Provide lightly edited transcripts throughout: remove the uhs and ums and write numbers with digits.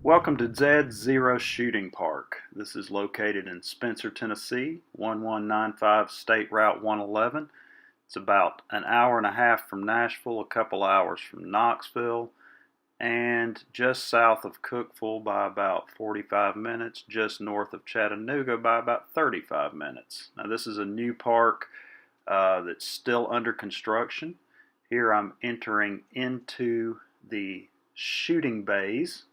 Welcome to Z0 Shooting Park. This is located in Spencer, Tennessee, 1195 State Route 111. It's about an hour and a half from Nashville, a couple hours from Knoxville, and just south of Cookeville by about 45 minutes, just north of Chattanooga by about 35 minutes. Now this is a new park that's still under construction. Here I'm entering into the shooting bays.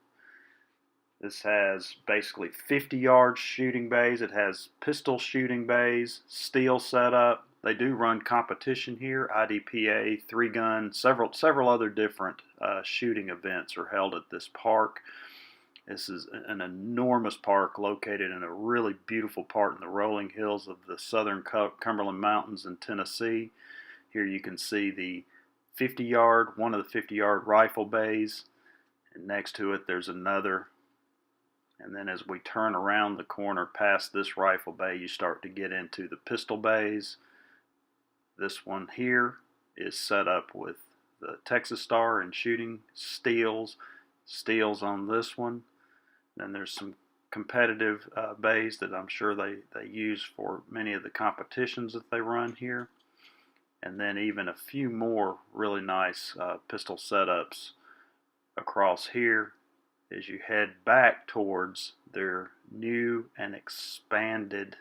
This has basically 50-yard shooting bays. It has pistol shooting bays, steel setup. They do run competition here, IDPA, 3-gun, several other different shooting events are held at this park. This is an enormous park located in a really beautiful part in the rolling hills of the southern Cumberland Mountains in Tennessee. Here you can see the 50-yard, one of the 50-yard rifle bays, and next to it there's another. And then as we turn around the corner past this rifle bay, you start to get into the pistol bays. This one here is set up with the Texas Star and shooting steels on this one. Then there's some competitive bays that I'm sure they use for many of the competitions that they run here. And then even a few more really nice pistol setups across here as you head back towards their new and expanded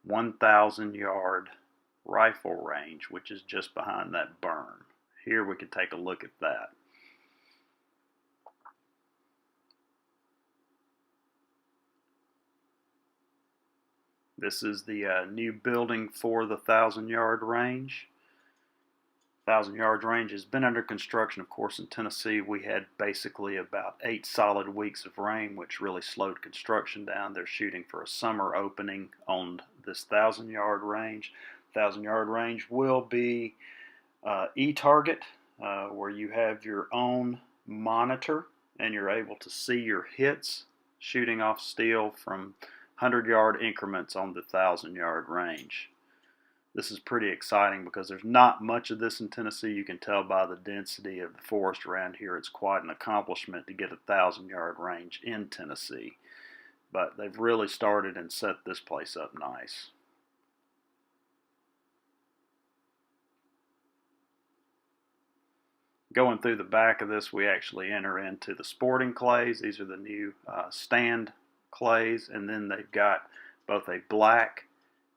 1,000-yard rifle range, which is just behind that berm. Here we can take a look at that. This is the new building for the 1,000-yard range. 1,000-yard range has been under construction. Of course, in Tennessee we had basically about 8 solid weeks of rain, which really slowed construction down. They're shooting for a summer opening on this 1,000-yard range. 1,000-yard range will be e-target, where you have your own monitor and you're able to see your hits shooting off steel from 100-yard increments on the 1,000-yard range. This is pretty exciting because there's not much of this in Tennessee. You can tell by the density of the forest around here. It's quite an accomplishment to get a 1,000-yard range in Tennessee. But they've really started and set this place up nice. Going through the back of this, we actually enter into the sporting clays. These are the new stand clays, and then they've got both a black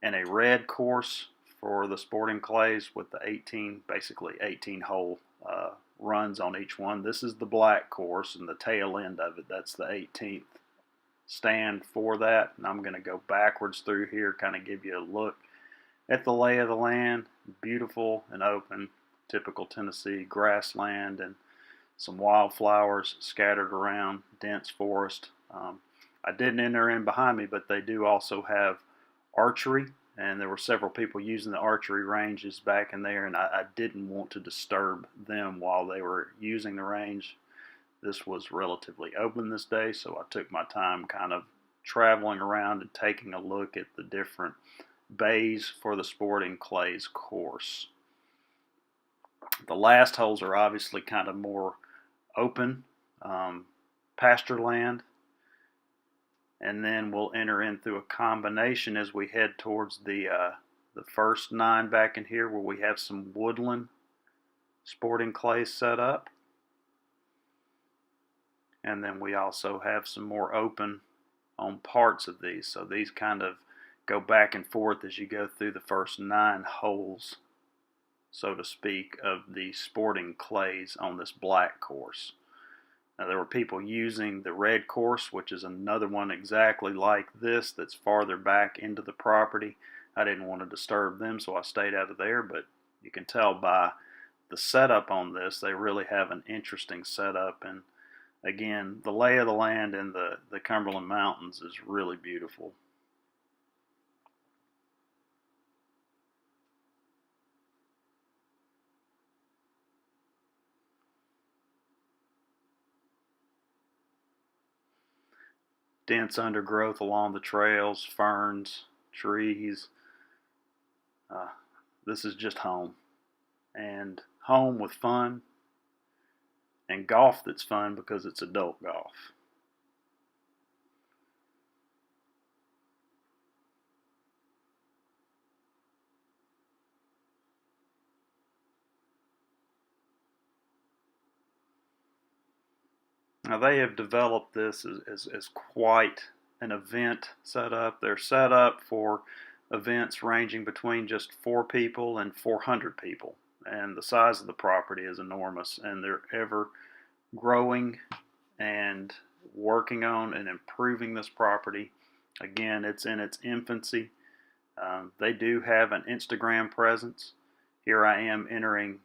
and a red course for the sporting clays with the basically 18 hole runs on each one. This is the black course, and the tail end of it, that's the 18th stand for that. And I'm going to go backwards through here, kind of give you a look at the lay of the land. Beautiful and open, typical Tennessee grassland and some wildflowers scattered around, dense forest. I didn't enter in behind me, but they do also have archery, and there were several people using the archery ranges back in there, and I didn't want to disturb them while they were using the range. This was relatively open this day, so I took my time kind of traveling around and taking a look at the different bays for the sporting clays course. The last holes are obviously kind of more open, pasture land. And then we'll enter in through a combination as we head towards the first 9 back in here, where we have some woodland sporting clays set up. And then we also have some more open on parts of these. So these kind of go back and forth as you go through the first 9 holes, so to speak, of the sporting clays on this black course. Now, there were people using the red course, which is another one exactly like this that's farther back into the property. I didn't want to disturb them, so I stayed out of there, but you can tell by the setup on this, they really have an interesting setup. And again, the lay of the land in the Cumberland Mountains is really beautiful. Dense undergrowth along the trails, ferns, trees. This is just home. And home with fun, and golf that's fun because it's adult golf. Now they have developed this as quite an event setup. They're set up for events ranging between just 4 people and 400 people. And the size of the property is enormous, and they're ever growing and working on and improving this property. Again, it's in its infancy. They do have an Instagram presence. Here I am entering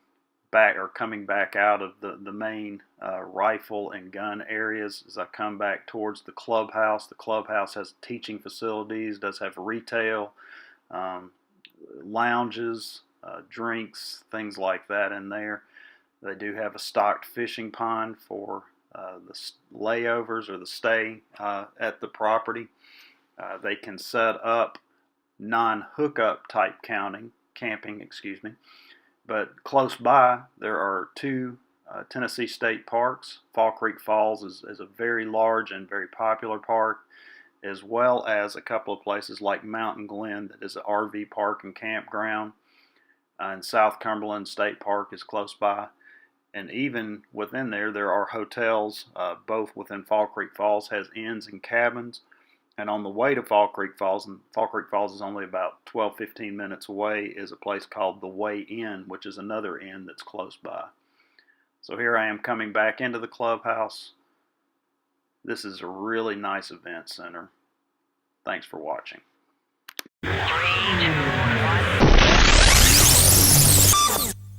back or coming back out of the main rifle and gun areas as I come back towards the clubhouse. The clubhouse has teaching facilities, does have retail, um, lounges, drinks, things like that in there. They do have a stocked fishing pond for the layovers or the stay at the property. They can set up non-hookup type camping, but close by there are 2 Tennessee state parks. Fall Creek Falls is a very large and very popular park, as well as a couple of places like Mountain Glen that is an RV park and campground. And South Cumberland State Park is close by. And even within there are hotels, both within Fall Creek Falls has inns and cabins. And on the way to Fall Creek Falls, and Fall Creek Falls is only about 12-15 minutes away, is a place called the Way Inn, which is another inn that's close by. So here I am coming back into the clubhouse. This is a really nice event center. Thanks for watching.